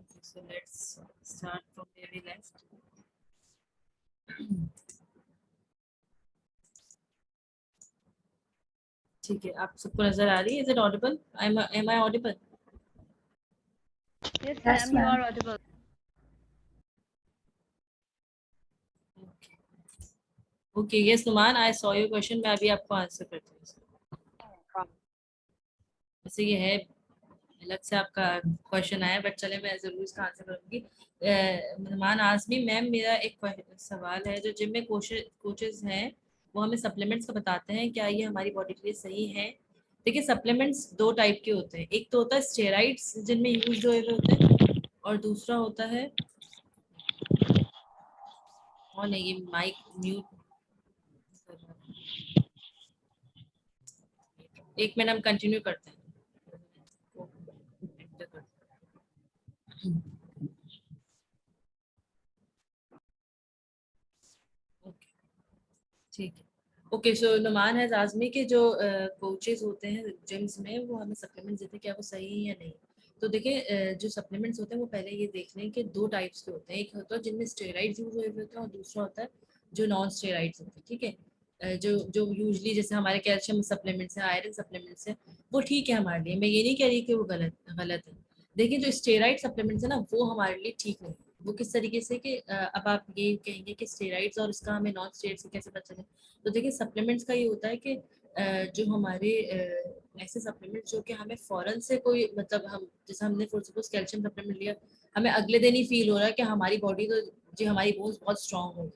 Okay, so let's start from where we left. ठीक है, आप सबको नजर आ रही है? Is it audible? Am I audible? Yes, Yes, ma'am, you ma'am. are audible. Okay. Okay, yes, Numan, I saw your question. मैं अभी आपको आंसर करती हूँ. वैसे ये है अलग से आपका क्वेश्चन आया, बट चले मैं जरूर इसका आंसर करूंगी. नुमान आजमी मैम, मेरा एक सवाल है. जो जिम में कोचेस हैं वो हमें सप्लीमेंट्स का बताते हैं, क्या ये हमारी बॉडी के लिए सही है? देखिए, सप्लीमेंट्स दो टाइप के होते हैं. एक तो होता है स्टेरॉइड्स जिनमें यूज हुए होते हैं, और दूसरा होता है, और नहीं, ये माइक म्यूट. एक मिनट, हम कंटिन्यू करते हैं. ओके, ठीक है. ओके, सो नुमान है आजमी के जो कोचेस होते हैं जिम्स में, वो हमें सप्लीमेंट्स देते हैं, क्या वो सही है या नहीं? तो देखिए, जो सप्लीमेंट्स होते हैं वो पहले ये देख लें कि दो टाइप्स के होते हैं. एक होता है जिनमें स्टेरॉइड्स यूज हुए होते हैं, और दूसरा होता है जो नॉन स्टेरॉइड्स होते हैं. ठीक है. जो जो यूजली जैसे हमारे कैल्शियम सप्लीमेंट्स हैं, आयरन सप्लीमेंट्स हैं, वो ठीक है हमारे लिए. मैं ये नहीं कह रही कि वो गलत गलत है. देखिए, जो स्टेरॉइड सप्लीमेंट्स है ना, वो हमारे लिए ठीक नहीं. वो किस तरीके से कि अब आप ये कहेंगे कि स्टेरॉइड्स और इसका हमें नॉन स्टेरॉइड्स से कैसे पता चले? तो देखिए, सप्लीमेंट्स का ये होता है कि जो हमारे ऐसे सप्लीमेंट्स जो कि हमें फौरन से कोई मतलब, हम जैसे हमने फॉर सपोज कैल्शियम सप्लीमेंट लिया, हमें अगले दिन ही फील हो रहा है कि हमारी बॉडी तो जी हमारी बोन्स बहुत स्ट्रांग हो गई.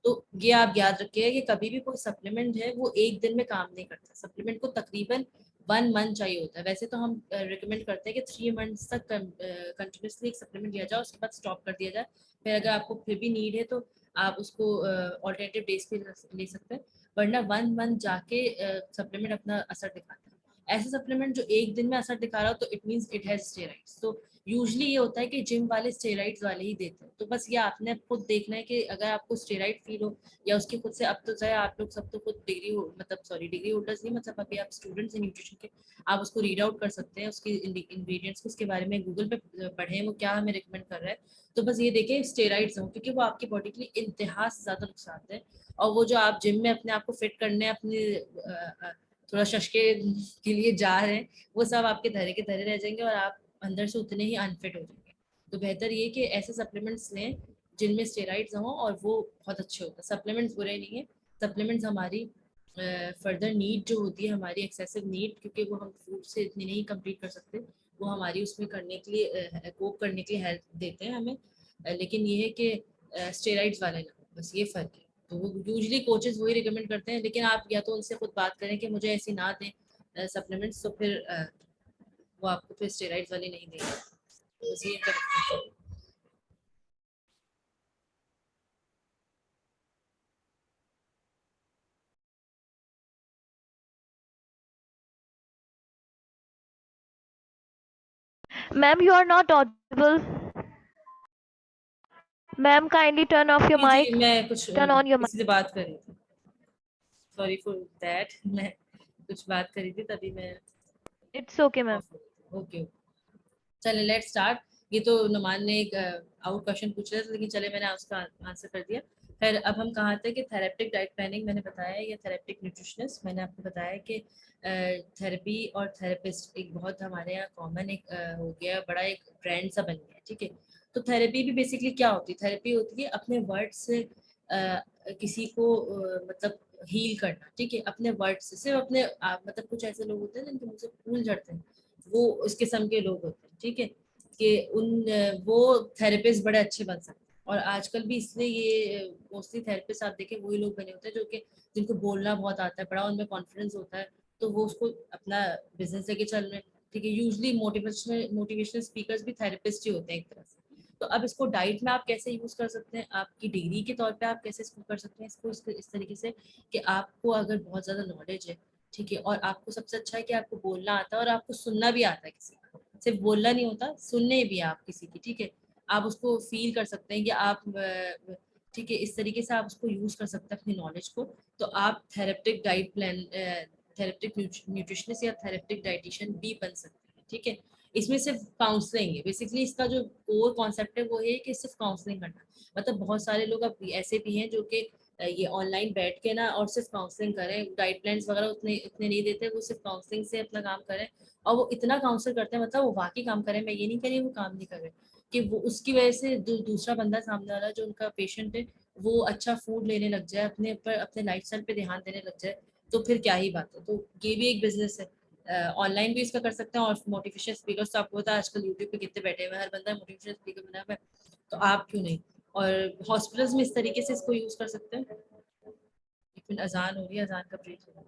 तो ये आप याद रखिएगा कि कभी भी कोई सप्लीमेंट है वो एक दिन में काम नहीं करता. सप्लीमेंट को तकरीबन 1 मंथ चाहिए होता है. वैसे तो हम रिकमेंड करते हैं कि 3 मंथ्स तक कंटिन्यूसली एक सप्लीमेंट लिया जाए, उसके बाद स्टॉप कर दिया जाए. फिर अगर आपको फिर भी नीड है तो आप उसको ऑल्टरनेटिव डेज पे ले सकते हैं, वरना 1 मंथ जाके सप्लीमेंट अपना असर दिखाता है. ऐसे सप्लीमेंट जो एक दिन में असर दिखा रहा हो, तो it means it has steroids. तो यूजली ये होता है कि जिम वाले स्टेरॉइड्स वाले ही देते हैं. तो बस ये आपने खुद देखना है कि अगर आपको स्टेरॉइड फील हो, या उसके खुद से, अब तो चाहे आप लोग सब तो खुद डिग्री हो, मतलब सॉरी डिग्री होल्डर्स नहीं, मतलब अभी आप स्टूडेंट्स हैं न्यूट्रिशन के, आप उसको रीड आउट कर सकते हैं, उसकी इंग्रेडिएंट्स को, उसके बारे में गूगल पे पढ़ें वो क्या हमें रिकमेंड कर रहा है. तो बस ये देखें स्टेरॉइड्स हो, क्योंकि वो आपकी बॉडी के लिए इंतहा से ज्यादा नुकसान है. और वो जो आप जिम में अपने आप को फिट करने, अपने थोड़ा शशके के लिए जा रहे हैं, वो सब आपके धरे के धरे रह जाएंगे, और आप अंदर से उतने ही अनफिट हो जाएंगे. तो बेहतर ये कि ऐसे सप्लीमेंट्स लें जिनमें स्टेरॉइड्स हों, और वो बहुत अच्छे होते हैं. सप्लीमेंट्स बुरे नहीं है. सप्लीमेंट्स हमारी फर्दर नीड जो होती है, हमारी एक्सेसिव नीड, क्योंकि वो हम फूड से इतनी नहीं कंप्लीट कर सकते, वो हमारी उसमें करने के लिए कोप करने के लिए हेल्प देते हैं हमें. लेकिन ये है कि स्टेरॉइड्स वाले ना, बस ये फ़र्क है. तो वो यूजली कोचेस वही रिकमेंड करते हैं, लेकिन आप या तो उनसे खुद बात करें कि मुझे ऐसी ना दें सप्लीमेंट्स, तो फिर वो आपको फिर स्टेरॉइड्स वाले नहीं देंगे. बस ये कर. Ma'am, you are not audible. Ma'am, kindly turn off your ji mic. जी, मैं कुछ Turn on your mic. किसी से बात कर रही थी. Sorry for that. मैं कुछ बात कर रही थी तभी मैं It's okay, ma'am. ऑफ हो गई. ओके, चले लेट स्टार्ट. ये तो नुमान ने एक आउट क्वेश्चन पूछ रहा था, लेकिन चले मैंने उसका आंसर कर दिया. फिर अब हम कहाँ थे कि थेरेप्टिक डाइट प्लानिंग मैंने बताया, या थेरेप्टिक न्यूट्रिशनिस्ट. मैंने आपको बताया कि थेरेपी और थेरेपिस्ट एक बहुत हमारे यहाँ कॉमन एक हो गया, बड़ा एक ब्रांड सा बन गया. ठीक है. तो थेरेपी भी बेसिकली क्या होती है? थेरेपी होती है अपने वर्ड से किसी को मतलब हील करना. ठीक है, अपने वर्ड से, सिर्फ अपने मतलब कुछ ऐसे लोग होते हैं जिनके मुंह से फूल झड़ते हैं, वो उस किस्म के लोग होते हैं. ठीक है, कि वो थेरेपिस्ट बड़े अच्छे बन सकते हैं. और आजकल भी इसलिए ये मोस्टली थेरेपिस्ट आप देखें वही लोग बने होते हैं जो कि जिनको बोलना बहुत आता है, बड़ा उनमें कॉन्फिडेंस होता है, तो वो उसको अपना बिजनेस लेके चल रहे हैं. ठीक है, यूजली मोटिवेशनल स्पीकर्स भी थेरेपिस्ट ही होते हैं एक तरह से. तो अब इसको डाइट में आप कैसे यूज कर सकते हैं, आपकी डिग्री के तौर पे आप कैसे इसको कर सकते हैं, इसको इस तरीके से कि आपको अगर बहुत ज्यादा नॉलेज है, ठीक है, और आपको सबसे अच्छा है कि आपको बोलना आता है और आपको सुनना भी आता है. किसी का सिर्फ बोलना नहीं होता, सुनने भी आप किसी की. ठीक है, आप उसको फील कर सकते हैं कि आप ठीक है, इस तरीके से आप उसको यूज कर सकते हैं अपनी नॉलेज को. तो आप थेरेप्टिक डाइट प्लान, थेरेप्टिक न्यूट्रिशनिस्ट या थेरेप्टिक डाइटिशियन भी बन सकते हैं. ठीक है। इसमें सिर्फ काउंसलिंग है बेसिकली, इसका जो कोर कॉन्सेप्ट है वो है कि सिर्फ काउंसलिंग करना। मतलब बहुत सारे लोग अब ऐसे भी हैं जो कि ये ऑनलाइन बैठ के ना और सिर्फ काउंसलिंग करें, गाइडलाइंस वगैरह उतने इतने नहीं देते, वो सिर्फ काउंसलिंग से अपना काम करें। और वो इतना काउंसल करते हैं, मतलब वो वाकई काम करें, मैं ये नहीं कह रही वो काम नहीं कर रहे, कि वो उसकी वजह से दूसरा बंदा सामने वाला जो उनका पेशेंट है वो अच्छा फूड लेने लग जाए, अपने ऊपर अपने लाइफस्टाइल पे ध्यान देने लग जाए, तो फिर क्या ही बात है। तो ये भी एक बिजनेस है, ऑनलाइन भी इसका कर सकते हैं। और मोटिवेशन स्पीकर तो आपको पता है आजकल यूट्यूब पे कितने बैठे हुए हैं, हर बंदा मोटिवेशन स्पीकर बना हुआ है, तो आप क्यों नहीं। और हॉस्पिटल्स में इस तरीके से इसको यूज कर सकते हैं। एक मिनट, अजान हो रही है, अजान का ब्रेक हो रहा है।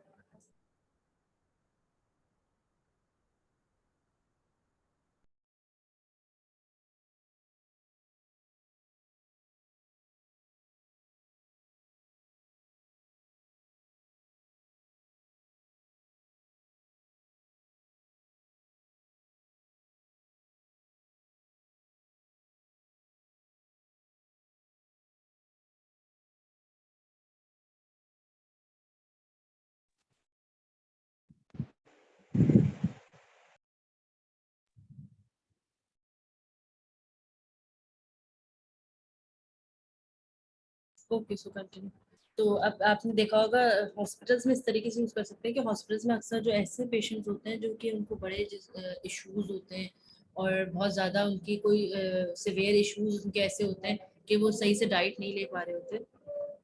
Okay, so continue. तो अब आपने देखा होगा हॉस्पिटल्स में इस तरीके से यूज कर सकते हैं कि हॉस्पिटल्स में अक्सर जो ऐसे पेशेंट्स होते हैं जो कि उनको बड़े इश्यूज होते हैं, और बहुत ज़्यादा उनकी कोई सिवियर इश्यूज उनके ऐसे होते हैं कि वो सही से डाइट नहीं ले पा रहे होते,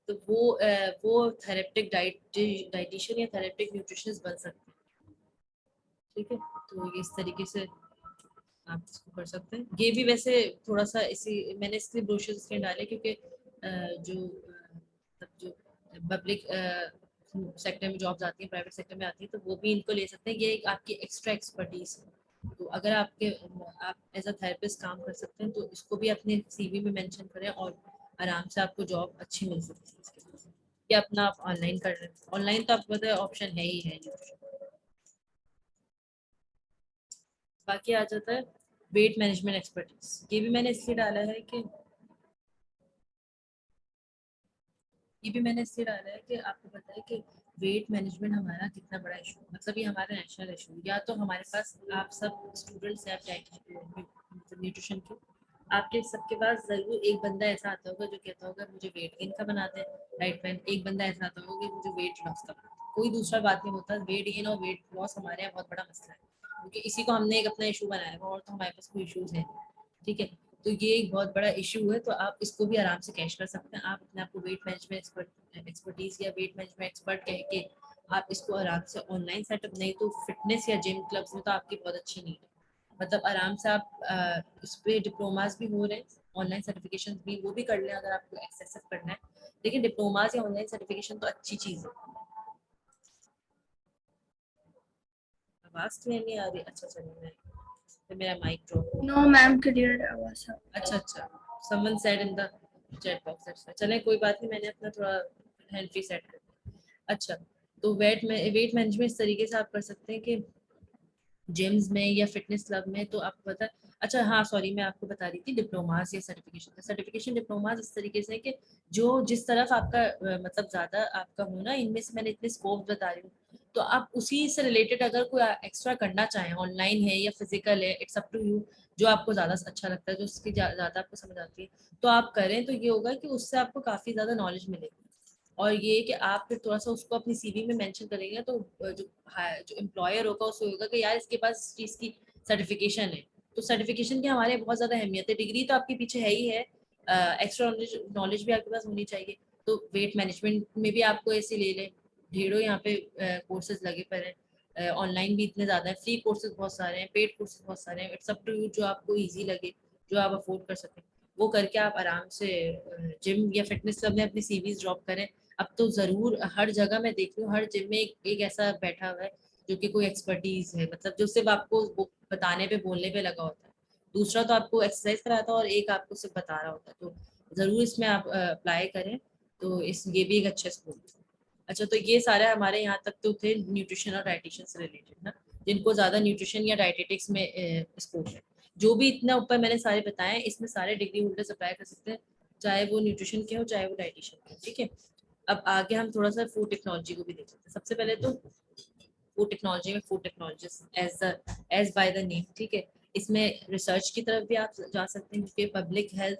तो वो थेरेप्टिक डाइटिशियन या थेरेप्टिक न्यूट्रिशनिस्ट बन सकते हैं। ठीक है, तो ये इस तरीके से आप इसको कर सकते हैं। ये भी वैसे थोड़ा सा इसी मैंने इसलिए ब्रोशर्स इसलिए डाले क्योंकि जो मतलब जो पब्लिक सेक्टर में जॉब्स आती हैं, प्राइवेट सेक्टर में आती हैं, तो वो भी इनको ले सकते हैं। ये एक आपकी एक्स्ट्रा एक्सपर्टीज है, तो अगर आप एज अ थेरेपिस्ट काम कर सकते हैं तो इसको भी अपने सीवी में मेंशन करें, और आराम से आपको जॉब अच्छी मिल सकती है इसके लिए। या अपना आप ऑनलाइन कर रहे हैं, ऑनलाइन तो आपको पता है ऑप्शन है ही है। बाकी आ जाता है वेट मैनेजमेंट एक्सपर्टीज। ये भी मैंने इसलिए डाला है कि ये भी मैंने इसलिए डाला है कि आपको पता है कि वेट मैनेजमेंट हमारा कितना बड़ा इशू है, मतलब ये हमारा नेशनल इशू है। या तो हमारे पास आप सब स्टूडेंट्स हैं, आप न्यूट्रिशन के, आपके सबके पास जरूर एक बंदा ऐसा आता होगा जो कहता होगा मुझे वेट गेन का बनाते हैं, राइट मैन। एक बंदा ऐसा आता होगा कि मुझे वेट लॉस का बनाते हैं। कोई दूसरा बात नहीं होता। वेट गेन और वेट लॉस हमारे यहाँ बहुत बड़ा मसला है, क्योंकि इसी को हमने एक अपना इशू बनाया हुआ, और तो हमारे पास कोई इशूज है। ठीक है, तो ये एक बहुत बड़ा इशू है, तो आप इसको भी आराम से कैश कर सकते हैं। आप अपने आप को वेट मैनेजमेंट एक्सपर्टीज या वेट मैनेजमेंट एक्सपर्ट कह के आप इसको आराम से ऑनलाइन सेटअप, नहीं तो फिटनेस या जिम क्लब्स में तो आपकी बहुत अच्छी नीड है। मतलब आराम से आप इस पे डिप्लोमास भी हो रहे हैं, ऑनलाइन सर्टिफिकेशन भी वो भी कर लें अगर आपको एक्सेसिव करना है। लेकिन डिप्लोमास या ऑनलाइन सर्टिफिकेशन तो अच्छी चीज़ है। आवाज़ क्लियर नहीं आ रही? अच्छा चलिए, मैं फिर मेरा mic drop. No ma'am, clear आवाज है। अच्छा अच्छा, someone said in the chat box. अच्छा चलें, कोई बात नहीं, मैंने अपना थोड़ा हैंड फ्री सेट कर दिया। अच्छा, तो वेट मैनेजमेंट इस तरीके से आप कर सकते हैं कि जिम्स में या फिटनेस क्लब में, तो आपको पता। अच्छा हाँ, सॉरी, मैं आपको बता रही थी डिप्लोमास या सर्टिफिकेशन डिप्लोमास इस तरीके से है कि जो जिस तरफ आपका मतलब ज्यादा आपका हो ना, इनमें से मैंने इतने स्कोप बता रही हूँ, तो आप उसी से रिलेटेड अगर कोई एक्स्ट्रा करना चाहें, ऑनलाइन है या फिजिकल है, इट्स अप टू यू। जो आपको ज्यादा अच्छा लगता है, जो उसकी ज्यादा आपको समझ आती है, तो आप करें। तो ये होगा कि उससे आपको काफी ज्यादा नॉलेज मिलेगी। और ये कि आप फिर थोड़ा सा उसको अपनी सीवी में मेंशन करेंगे, तो जो एम्प्लॉयर होगा उसको होगा कि यार इसके पास इस चीज़ की सर्टिफिकेशन है। तो सर्टिफिकेशन की हमारे बहुत ज़्यादा अहमियत है। डिग्री तो आपके पीछे है ही है, एक्स्ट्रा नॉलेज भी आपके पास होनी चाहिए। तो वेट मैनेजमेंट में भी आपको ऐसे ले लें, ढेरों यहाँ पे कोर्सेज लगे पड़े हैं। ऑनलाइन भी इतने ज़्यादा है, फ्री कोर्सेज बहुत सारे हैं, पेड कोर्सेज बहुत सारे हैं। इट्स अप टू यू, जो आपको ईजी लगे, जो आप अफोर्ड कर सकें, वो करके आप आराम से जिम या फिटनेस क्लब में अपनी सीवीज ड्रॉप करें। अब तो जरूर हर जगह मैं देख रही हूँ, हर जिम में एक ऐसा बैठा हुआ है जो कि कोई एक्सपर्टीज है, मतलब जो सिर्फ आपको बताने पे बोलने पे लगा होता है। दूसरा तो आपको एक्सरसाइज कराता है और एक आपको सिर्फ बता रहा होता है। तो जरूर इसमें आप अप्लाई करें। तो इस ये भी एक अच्छा स्कोप है। अच्छा, तो ये सारे हमारे यहाँ तक तो थे न्यूट्रिशन और डाइटिशियन से रिलेटेड ना, जिनको ज्यादा न्यूट्रिशन या डाइटेटिक्स में स्कोप है। जो भी इतना ऊपर मैंने सारे बताए हैं, इसमें सारे डिग्री होल्डर्स अप्लाई कर सकते हैं, चाहे वो न्यूट्रिशन के हो चाहे वो डाइटिशियन के हो। ठीक है, अब आगे हम थोड़ा सा फूड टेक्नोलॉजी को भी देख सकते हैं। सबसे पहले तो फूड टेक्नोलॉजी में food technologist as by the name, ठीक है। इसमें रिसर्च की तरफ भी आप जा सकते हैं, क्योंकि पब्लिक हेल्थ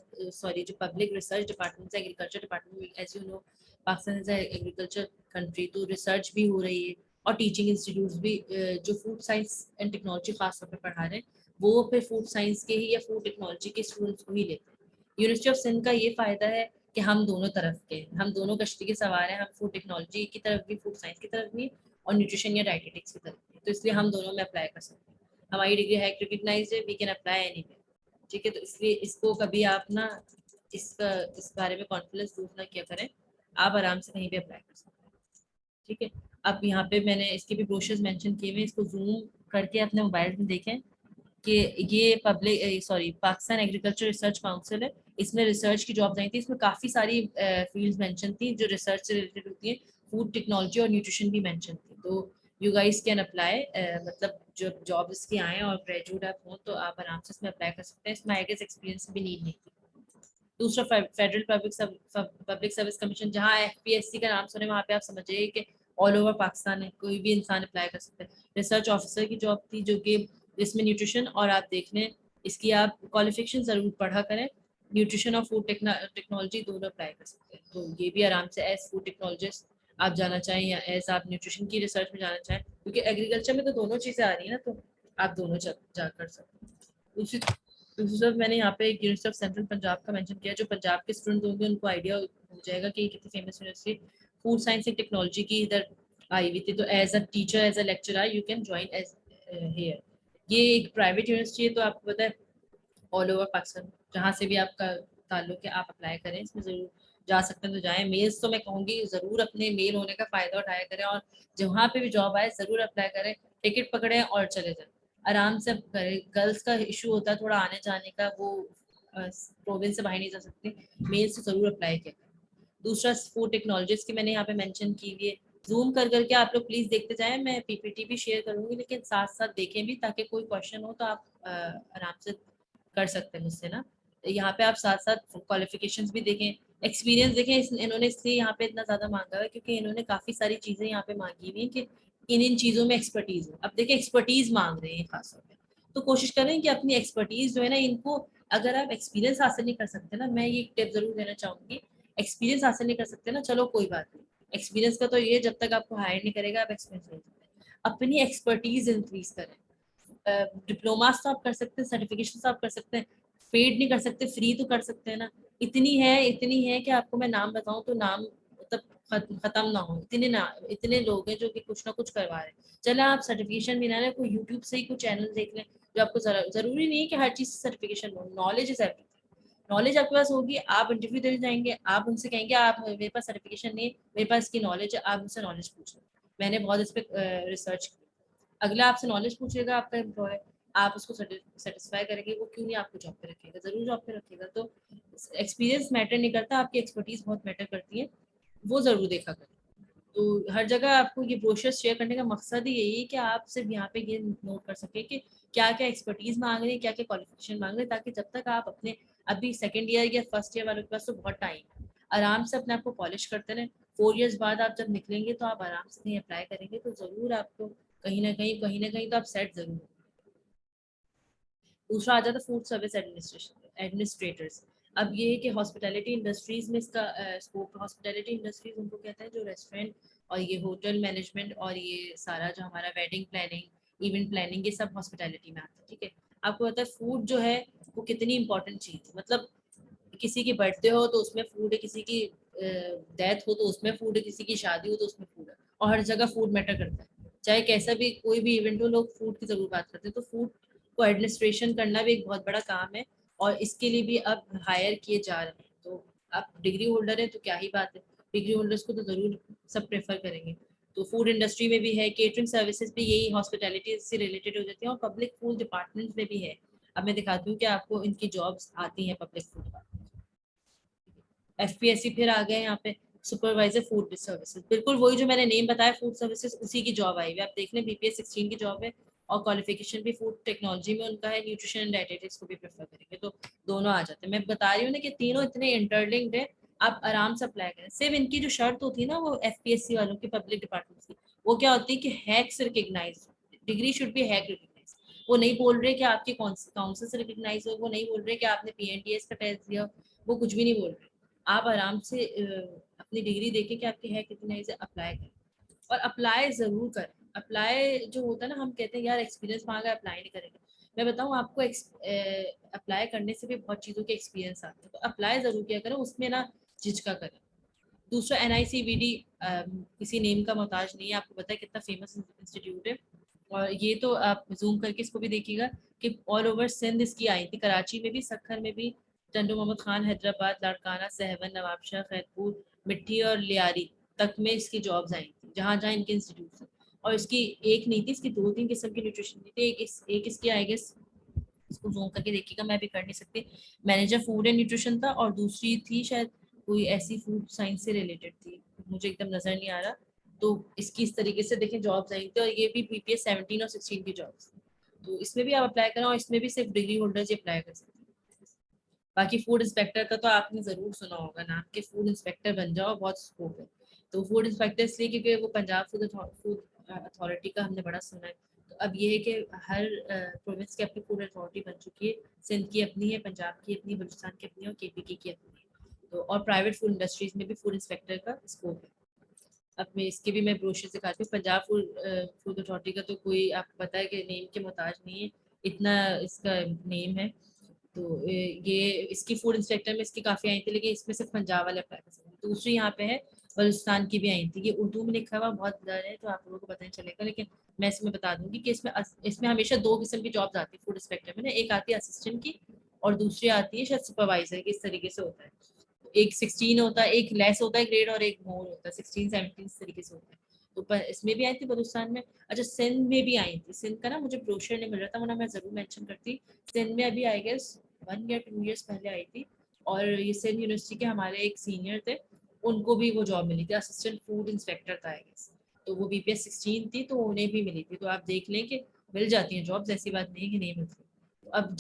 जो पब्लिक रिसर्च डिपार्टमेंट है, agriculture department, as you know Pakistan is agriculture country, तो रिसर्च भी हो रही है और टीचिंग इंस्टीट्यूट्स भी जो फूड साइंस एंड टेक्नोलॉजी खास तौर पर पढ़ा रहे हैं वो फिर फूड साइंस के ही या फूड टेक्नोलॉजी के स्टूडेंट्स को ही लेते हैं। यूनिवर्सिटी ऑफ सिंध का ये फायदा है कि हम दोनों तरफ के, हम दोनों कश्ती के सवार हैं, हम फूड टेक्नोलॉजी की तरफ भी, फूड साइंस की तरफ भी और न्यूट्रिशन या डाइटेटिक्स की तरफ भी, तो इसलिए हम दोनों में अप्लाई कर सकते हैं। हमारी डिग्री है रिकग्नाइज्ड है, वी कैन अप्लाई एनीवेयर, ठीक है। तो इसलिए इसको कभी आप ना इस बारे में कॉन्फिडेंस लूज ना किया करें, आप आराम से कहीं भी अप्लाई कर सकते हैं, ठीक है। अब यहाँ पे मैंने इसके भी ब्रोशर्स मेंशन किए हुए, इसको जूम करके अपने मोबाइल में देखें कि ये पाकिस्तान एग्रीकल्चर रिसर्च काउंसिल है, इसमें रिसर्च की जॉब्स आई थी, इसमें काफ़ी सारी फील्ड्स मेंशन थी जो रिसर्च से रिलेटेड होती है, फूड टेक्नोलॉजी और न्यूट्रिशन भी मेंशन थी। तो यू गाइस कैन अप्लाई, मतलब जो जॉब इसकी आए और ग्रेजुएट आप हों तो आप आराम से इसमें अप्लाई कर सकते हैं, इसमें आई गेस एक्सपीरियंस भी नीड नहीं थी। दूसरा फेडरल पब्लिक सर्विस कमीशन, जहाँ FPSC का नाम सुने वहाँ पे आप समझिए कि ऑल ओवर पाकिस्तान है, कोई भी इंसान अप्लाई कर सकता है। रिसर्च ऑफिसर की जॉब थी जो कि जिसमें न्यूट्रिशन और आप देख लें इसकी आप क्वालिफिकेशन ज़रूर पढ़ा करें, न्यूट्रिशन और फूड टेक्नोलॉजी दोनों अप्लाई कर सकते हैं। तो ये भी आराम से एज फूड टेक्नोलॉजिस्ट आप जाना चाहें या एज आप न्यूट्रिशन की रिसर्च में जाना चाहें, क्योंकि एग्रीकल्चर में तो दोनों चीज़ें आ रही है ना, तो आप दोनों जा कर सकते हैं। दूसरी तरफ मैंने यहाँ पे एक यूनिवर्सिटी ऑफ सेंट्रल पंजाब का मेंशन किया, जो पंजाब के स्टूडेंट होंगे उनको आइडिया हो जाएगा कि कितनी famous university food science and technology की इधर आई हुई थी। तो as a teacher, as a lecturer you can join as here. ये एक प्राइवेट यूनिवर्सिटी है, तो आपको पता है ऑल ओवर पाकिस्तान जहाँ से भी आपका ताल्लुक है आप अप्लाई करें, इसमें ज़रूर जा सकते हैं तो जाएं। मेल्स तो मैं कहूँगी ज़रूर अपने मेल होने का फ़ायदा उठाया करें और जहाँ पे भी जॉब आए ज़रूर अप्लाई करें, टिकट पकड़ें और चले जाएं, आराम से करें। गर्ल्स का इशू होता है थोड़ा आने जाने का, वो प्रोविंस से बाहर नहीं जा सकती, मेल्स तो ज़रूर अप्लाई करें। दूसरा फूड टेक्नोलॉजिस्ट की मैंने यहाँ पे मेंशन की हुई है, जूम कर करके आप लोग प्लीज़ देखते जाएं, मैं PPT भी शेयर करूँगी, लेकिन साथ साथ देखें भी ताकि कोई क्वेश्चन हो तो आप आराम से कर सकते हैं मुझसे ना। यहाँ पे आप साथ साथ क्वालिफिकेशंस भी देखें, एक्सपीरियंस देखें। इन्होंने इसलिए यहाँ पे इतना ज़्यादा मांगा है क्योंकि इन्होंने काफ़ी सारी चीज़ें यहाँ पे मांगी हुई हैं कि इन चीज़ों में एक्सपर्टीज़ हो। अब देखिए एक्सपर्टीज़ मांग रहे हैं खासतौर पर, तो कोशिश करें कि अपनी एक्सपर्टीज़ जो है ना, इनको अगर आप एक्सपीरियंस हासिल नहीं कर सकते ना, मैं ये टिप ज़रूर देना चाहूँगी, एक्सपीरियंस हासिल नहीं कर सकते ना, चलो कोई बात नहीं, एक्सपीरियंस का तो ये जब तक आपको हायर नहीं करेगा आप एक्सपीरियंस नहीं सकते, अपनी एक्सपर्टीज़ इंक्रीज करें। डिप्लोमास तो आप कर सकते हैं, सर्टिफिकेशन तो आप कर सकते हैं, पेड नहीं कर सकते, फ्री तो कर सकते हैं ना। इतनी है कि आपको मैं नाम बताऊं तो नाम मतलब खत्म ना हो, इतने लोग हैं जो कि कुछ ना कुछ करवा रहे हैं। चले आप सर्टिफिकेशन भी ना लें, कोई यूट्यूब से ही कुछ चैनल देख लें जो आपको जरूरी नहीं है कि हर चीज़ से सर्टिफिकेशन हो, नॉलेज इज एवरीथिंग। नॉलेज आपके पास होगी, आप इंटरव्यू देने जाएंगे, आप उनसे कहेंगे आप मेरे पास सर्टिफिकेशन नहीं है, मेरे पास इसकी नॉलेज है, आप मुझसे नॉलेज पूछ लो। मैंने बहुत इस पर रिसर्च की, अगला आपसे नॉलेज पूछेगा आपका एम्प्लॉय, आप उसको सेटिस्फाई करेंगे, वो क्यों नहीं आपको जॉब पे रखेगा, जरूर जॉब पे रखेगा। तो एक्सपीरियंस मैटर नहीं करता, आपकी एक्सपर्टीज बहुत मैटर करती है, वो जरूर देखा करें। तो हर जगह आपको ये ब्रोशर्स शेयर करने का मकसद ही यही है कि आप सिर्फ यहाँ पे ये नोट कर सके कि क्या क्या एक्सपर्टीज मांग रहे हैं, क्या क्या क्वालिफिकेशन मांग रहे हैं, ताकि जब तक आप अपने अभी सेकेंड ईयर या फर्स्ट ईयर वालों के पास तो बहुत टाइम है, आराम से अपने आप को पॉलिश करते रहें। 4 इयर्स बाद आप जब निकलेंगे तो आप आराम से कहीं अप्लाई करेंगे तो ज़रूर आपको कहीं ना कहीं तो आप सेट जरूर होंगे। दूसरा आ जाता फूड सर्विस एडमिनिस्ट्रेटर्स। अब ये है कि हॉस्पिटैलिटी इंडस्ट्रीज में इसका स्कोप, हॉस्पिटैलिटी इंडस्ट्रीज उनको कहते हैं जो रेस्टोरेंट और ये होटल मैनेजमेंट और ये सारा जो हमारा वेडिंग प्लानिंग, इवेंट प्लानिंग, ये सब हॉस्पिटैलिटी में आता है, ठीक है। आपको पता है फूड जो है वो कितनी इंपॉर्टेंट चीज़ है, मतलब किसी की बर्थडे हो तो उसमें फूड है, किसी की डेथ हो तो उसमें फूड है, किसी की शादी हो तो उसमें फूड है, और हर जगह फूड मैटर करता है, चाहे कैसा भी कोई भी इवेंट हो, लोग फूड की जरूर बात करते हैं। तो फूड को एडमिनिस्ट्रेशन करना भी एक बहुत बड़ा काम है और इसके लिए भी अब हायर किए जा रहे हैं। तो आप डिग्री होल्डर हैं तो क्या ही बात है, डिग्री होल्डर्स को तो ज़रूर सब प्रेफर करेंगे। तो फूड इंडस्ट्री में भी है, केटरिंग सर्विसेज भी यही हॉस्पिटैलिटी से रिलेटेड हो जाती है, और पब्लिक फूड डिपार्टमेंट में भी है। अब मैं दिखाती हूँ कि आपको इनकी जॉब्स आती हैं पब्लिक फूड डिपार्टमेंट। FPSC फिर आ गए यहाँ पे, सुपरवाइजर फूड सर्विसेज, बिल्कुल वही जो मैंने नेम बताया फूड सर्विसेज उसी की जॉब आई हुई है। आप देख लें BPS 16 की जॉब है और क्वालिफिकेशन भी फूड टेक्नोलॉजी में उनका है, न्यूट्रिशन एंड डाइटेटिक्स को भी प्रेफर करेंगे तो दोनों आ जाते हैं। मैं बता रही हूँ ना कि तीनों इतने इंटरलिंक्ड है, आप आराम से अप्लाई करें। सिर्फ इनकी जो शर्त होती है ना वो FPSC वालों की, पब्लिक डिपार्टमेंट की, वो क्या होती है कि हैक्स रिकग्नाइज, डिग्री शुड बी हैक रिकग्नाइज। वो नहीं बोल रहे कि आपके काउंसिल से रिकग्नाइज हो, वो नहीं बोल रहे कि आपने PNDS का टेस्ट दिया, वो कुछ भी नहीं बोल रहे। आप आराम से अपनी डिग्री देके कि आपकी हैक रिकग्नाइज है, अप्लाई करें और अप्लाई जरूर करें। अप्लाई जो होता है ना, हम कहते हैं यार एक्सपीरियंस मांगा, अप्लाई नहीं करेंगे। मैं बताऊं आपको, अप्लाई करने से भी बहुत चीज़ों के एक्सपीरियंस आते हैं, तो अप्लाई जरूर किया करें, उसमें ना झिझका करें। दूसरा NICVD किसी नेम का मोहताज नहीं है, आपको पता है कितना फेमस इंस्टीट्यूट है। और ये तो आप जूम करके इसको भी देखिएगा कि ऑल ओवर सिंध इसकी आई थी, कराची में भी, सक्खर में भी, टंडू मोहम्मद खान, हैदराबाद, लाड़काना, सहवन, नवाबशाह, खैरपुर, मिट्टी और लियारी तक में इसकी जॉब्स आई थी, जहाँ जहाँ इनके इंस्टीट्यूट हैं। और इसकी एक नहीं थी, इसकी 2-3 किस्म की न्यूट्रिशन थी। एक इसकी आई गेस, इसको जूम करके देखिएगा, मैं भी कर नहीं सकती, मैनेजर फूड एंड न्यूट्रिशन था, और दूसरी थी शायद कोई ऐसी फूड साइंस से रिलेटेड थी, मुझे एकदम नजर नहीं आ रहा। तो इसकी इस तरीके से देखें जॉब्स आई थी, और ये भी BPS 17 और 16 की जॉब्स। तो इसमें भी आप अप्लाई करें, और इसमें भी सिर्फ डिग्री होल्डर्स ही अप्लाई कर सकते हैं। बाकी फूड इंस्पेक्टर का तो आपने जरूर सुना होगा नाम, के फूड इंस्पेक्टर बन जाओ, बहुत स्कोप है। तो फूड इंस्पेक्टर इसलिए क्योंकि वो पंजाब फूड अथॉरिटी का हमने बड़ा सुना है। तो अब ये है कि हर प्रोविंस की अपनी फूड अथॉरिटी बन चुकी है, सिंध की अपनी है, पंजाब की अपनी, बलूचिस्तान की अपनी, और KPK की अपनी है। तो और प्राइवेट फूड इंडस्ट्रीज में भी फूड इंस्पेक्टर का स्कोप है। अब मैं इसके भी मैं ब्रोशर दिखाती हूँ। पंजाब फूड अथॉरिटी का तो कोई आपको पता है कि नेम के मोहताज नहीं है, इतना इसका नेम है। तो ये इसकी फूड इंस्पेक्टर में इसकी काफ़ी आई थी, लेकिन इसमें सिर्फ पंजाब वाले अप्लाई कर सकते हैं। दूसरी यहाँ पे है बलूचिस्तान की भी आई थी, ये उर्दू में लिखा हुआ बहुत डर है, तो आप लोगों को पता नहीं चलेगा, लेकिन मैं इसमें बता दूंगी कि इसमें हमेशा 2 किस्म की जॉब्स आती है फूड इंस्पेक्टर में ना, एक आती है असिस्टेंट की, और दूसरी आती है शायद सुपरवाइजर की। इस तरीके से होता है, एक 16 होता है, एक लेस होता है ग्रेड, और एक मोर होता है 16-17 इस तरीके से होता है। तो इसमें भी आई थी बलूचिस्तान में। अच्छा, सिंध में भी आई थी, सिंध का ना मुझे ब्रोशर नहीं मिल रहा था, वरना मैं जरूर मेंशन करती। सिंध में अभी आई गेस 1 या 2 ईयर्स पहले आई थी, और ये सिंध यूनिवर्सिटी के हमारे एक सीनियर थे, उनको भी वो जॉब मिली थी, असिस्टेंट फूड इंस्पेक्टर था आई गेस। तो वो BPS 16 थी, तो उन्हें भी मिली थी। तो आप देख लें कि मिल जाती हैं जॉब्स, ऐसी बात नहीं कि नहीं मिलती। अब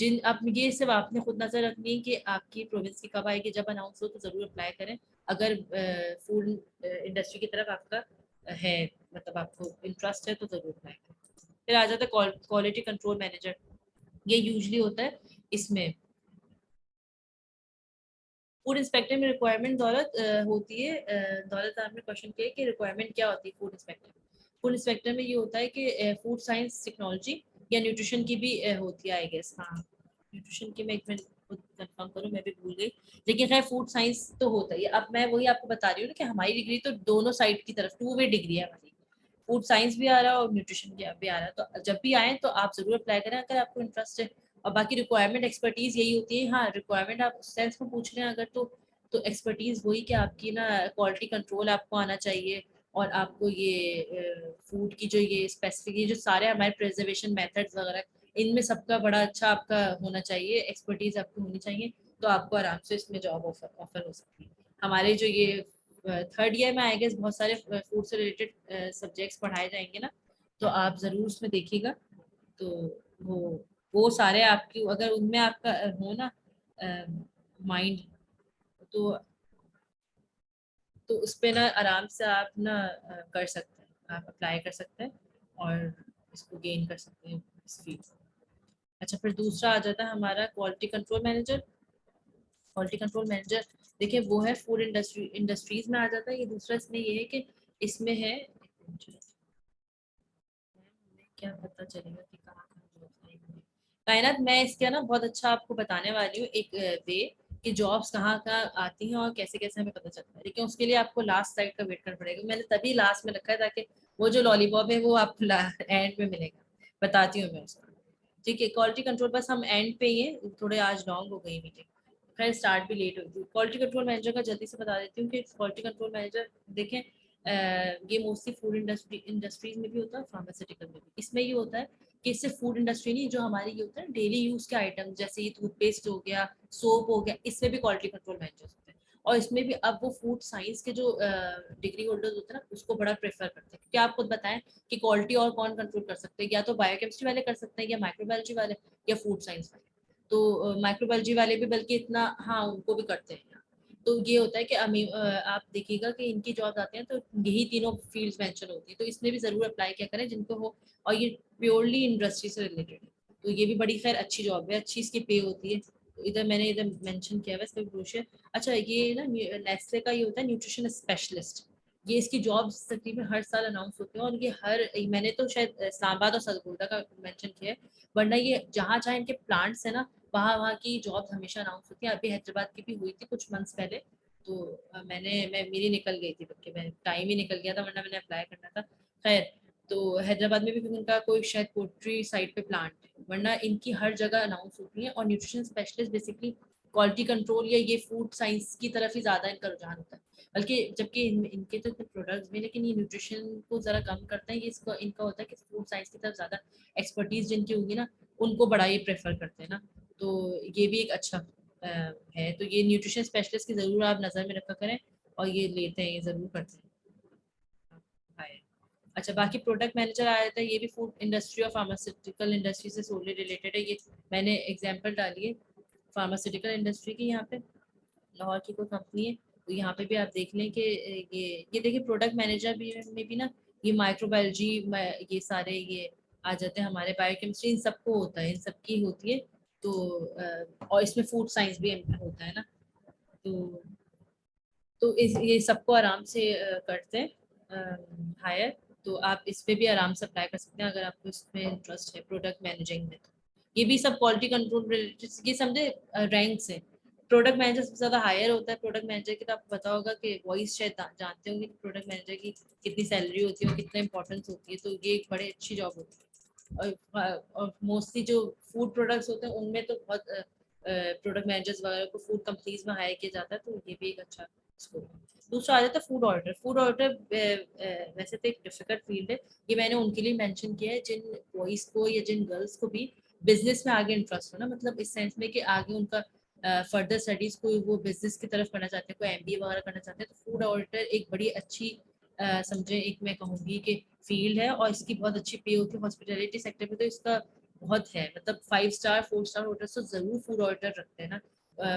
ये सिर्फ आपने खुद नजर रखनी है कि आपकी प्रोविंस की कब आएगी, जब अनाउंस हो तो जरूर अप्लाई करें। अगर फूड इंडस्ट्री की तरफ आपका है, मतलब आपको इंटरेस्ट है, तो जरूर अप्लाई करें। फिर आ जाता है क्वालिटी कंट्रोल मैनेजर। ये यूजली होता है इसमें फूड इंस्पेक्टर में रिक्वायरमेंट दौलत होती है। दौलत आपने क्वेश्चन किया कि रिक्वायरमेंट क्या होती है फूड इंस्पेक्टर। फूड इंस्पेक्टर में ये होता है कि फूड साइंस टेक्नोलॉजी या न्यूट्रिशन की भी होती है आई गेस। हाँ, न्यूट्रिशन की मैं एक मिनट खुद कंफर्म करूँ, मैं भी भूल गई, लेकिन खैर फूड साइंस तो होता है। अब मैं वही आपको बता रही हूँ ना कि हमारी डिग्री तो दोनों साइड की तरफ 2 वे डिग्री है हमारी, फूड साइंस भी आ रहा है और न्यूट्रिशन भी आ रहा है। तो जब भी आए तो आप जरूर अप्लाई करें अगर आपको इंटरेस्ट है। और बाकी रिक्वायरमेंट एक्सपर्टीज यही होती है। हाँ, रिक्वायरमेंट आप सेंस में पूछ रहे हैं अगर, तो एक्सपर्टीज वही कि आपकी ना क्वालिटी कंट्रोल आपको आना चाहिए, और आपको ये फूड की जो ये स्पेसिफिक, ये जो सारे हमारे प्रिजर्वेशन मेथड्स वगैरह, इनमें सबका बड़ा अच्छा आपका होना चाहिए, एक्सपर्टीज आपको होनी चाहिए। तो आपको आराम से इसमें जॉब ऑफर हो सकती है। हमारे जो ये 3rd ईयर में आई गेस बहुत सारे फूड से रिलेटेड सब्जेक्ट्स पढ़ाए जाएंगे ना, तो आप ज़रूर उसमें देखिएगा। तो वो वो सारे आपकी अगर उनमें आपका हो ना माइंड, तो उस पे ना आराम से आप ना कर सकते हैं, आप अप्लाई कर सकते हैं और इसको गेन कर सकते हैं इस फील्ड। अच्छा, फिर दूसरा आ जाता है हमारा quality control manager. Quality control manager देखिए वो है फूड इंडस्ट्रीज में आ जाता है। ये दूसरा इसमें ये है कि इसमें है, क्या पता चलेगा कि कहाँ कायनात। मैं इसके ना बहुत अच्छा आपको बताने वाली हूँ एक वे कि जॉब्स कहाँ कहाँ आती हैं और कैसे कैसे हमें पता चलता है, लेकिन उसके लिए आपको लास्ट साइड का वेट करना पड़ेगा। मैंने तभी लास्ट में रखा है ताकि वो जो लॉलीपॉप है वो आपको एंड में मिलेगा। बताती हूँ मैं उसका, ठीक है। क्वालिटी कंट्रोल बस हम एंड पे ही है, थोड़े आज लॉन्ग हो गई मीटिंग, खैर स्टार्ट भी लेट हुई थी। क्वालिटी कंट्रोल मैनेजर का जल्दी से बता देती हूँ कि क्वालिटी कंट्रोल मैनेजर देखें, ये मोस्टली फूड इंडस्ट्रीज में भी होता है, फार्मास्यूटिकल में भी। इसमें ये होता है कि सिर्फ फूड इंडस्ट्री नहीं, जो हमारी ये होता है डेली यूज के आइटम, जैसे ये टूथपेस्ट हो गया, सोप हो गया, इसमें भी क्वालिटी कंट्रोल मैनेजर्स होते हैं। और इसमें भी अब वो फूड साइंस के जो डिग्री होल्डर्स होते हैं ना, उसको बड़ा प्रेफर करते हैं, क्योंकि आप खुद बताएं कि क्वालिटी और कौन कंट्रोल कर सकते हैं, या तो बायोकेमिस्ट्री वाले कर सकते हैं, या माइक्रोबायोलॉजी वाले, या फूड साइंस वाले। तो माइक्रोबायोलॉजी वाले भी बल्कि इतना, हाँ उनको भी करते हैं। तो ये होता है कि आप देखिएगा कि इनकी जॉब आते हैं तो यही तीनों फील्ड्स मेंशन होती है, तो इसमें भी ज़रूर अप्लाई क्या करें जिनको हो, और ये प्योरली इंडस्ट्री से रिलेटेड है, तो ये भी बड़ी खैर अच्छी जॉब है, अच्छी इसकी पे होती है। तो इधर मैंने इधर मेंशन किया हुआ है इसका ब्रोशर। अच्छा, ये ना नेस्ले का ये होता है न्यूट्रिशन स्पेशलिस्ट, ये इसकी जॉब्स तकरीबन हर साल अनाउंस होते हैं, और ये मैंने तो शायद इस्लामाबाद और सरगोदा का मेंशन किया है, वरना ये जहाँ जहाँ इनके प्लांट्स है ना वहाँ वहाँ की जॉब्स हमेशा अनाउंस होती है। अभी हैदराबाद की भी हुई थी कुछ मंथ्स पहले, तो मेरी निकल गई थी, बल्कि मैं टाइम ही निकल गया था, वरना मैंने अप्लाई करना था। खैर, तो हैदराबाद में भी उनका कोई शायद पोल्ट्री साइड पे प्लांट है, वरना इनकी हर जगह अनाउंस होती है। और nutrition specialist basically quality control या ये फूड साइंस की तरफ ही ज़्यादा इनका रुझान होता है, बल्कि जबकि इनके तो प्रोडक्ट्स भी, लेकिन ये न्यूट्रिशन को ज़रा कम करते हैं। ये इसका इनका होता है कि फूड साइंस की तरफ ज़्यादा एक्सपर्टीज जिनकी होगी ना, उनको बड़ा ये प्रेफर करते हैं ना, तो ये भी एक अच्छा है। तो ये न्यूट्रिशन स्पेशलिस्ट की ज़रूर आप नज़र में रखा करें, और ये लेते हैं, ये ज़रूर करते हैं। हाय। अच्छा, बाकी प्रोडक्ट मैनेजर आया था, ये भी फूड इंडस्ट्री और फार्मास्यूटिकल इंडस्ट्री से सोलली रिलेटेड है। ये मैंने एग्जांपल डाली है फार्मास्यूटिकल इंडस्ट्री की, यहाँ पे लाहौर की कोई कंपनी है, तो यहाँ पे भी आप देख लें कि ये देखिए प्रोडक्ट मैनेजर भी में भी ना ये माइक्रोबायोलॉजी, ये सारे ये आ जाते हैं, हमारे बायोकेमिस्ट्री इन सबको होता है, इन सबकी होती है। तो और इसमें फूड साइंस भी होता है ना, तो ये सबको आराम से करते हैं हायर। तो आप इस पे भी आराम से अप्लाई कर सकते हैं अगर आपको इसमें इंटरेस्ट है प्रोडक्ट मैनेजिंग में। तो ये भी सब क्वालिटी कंट्रोल रिलेटेड, ये समझे रैंक्स हैं। प्रोडक्ट मैनेजर सबसे ज़्यादा हायर होता है। प्रोडक्ट मैनेजर की तो आपको पता होगा कि वॉइस शायद जानते होंगे कि प्रोडक्ट मैनेजर की कितनी सैलरी होती है और कितना इंपॉर्टेंस होती है, तो ये एक बड़े अच्छी जॉब होती है। और मोस्टली जो फूड प्रोडक्ट्स होते हैं उनमें तो बहुत प्रोडक्ट मैनेजर्स वगैरह को फूड कंपनीज में हायर किया जाता है, तो ये भी एक अच्छा स्कोप है। दूसरा आ जाता है फूड ऑडिटर। फूड ऑडिटर वैसे तो एक डिफिकल्ट फील्ड है, ये मैंने उनके लिए मेंशन किया है जिन बॉयज को या जिन गर्ल्स को भी बिजनेस में आगे इंटरेस्ट हो ना, मतलब इस सेंस में कि आगे उनका फर्दर स्टडीज को वो बिजनेस की तरफ करना चाहते हैं, कोई एमबीए वगैरह करना चाहते हैं, तो फूड ऑडिटर एक बड़ी अच्छी समझे एक मैं कहूँगी कि फील्ड है, और इसकी बहुत अच्छी पे होती है। हॉस्पिटैलिटी सेक्टर में तो इसका बहुत है, मतलब 5 स्टार 4 स्टार होटल तो जरूर फूड ऑडिटर रखते हैं ना।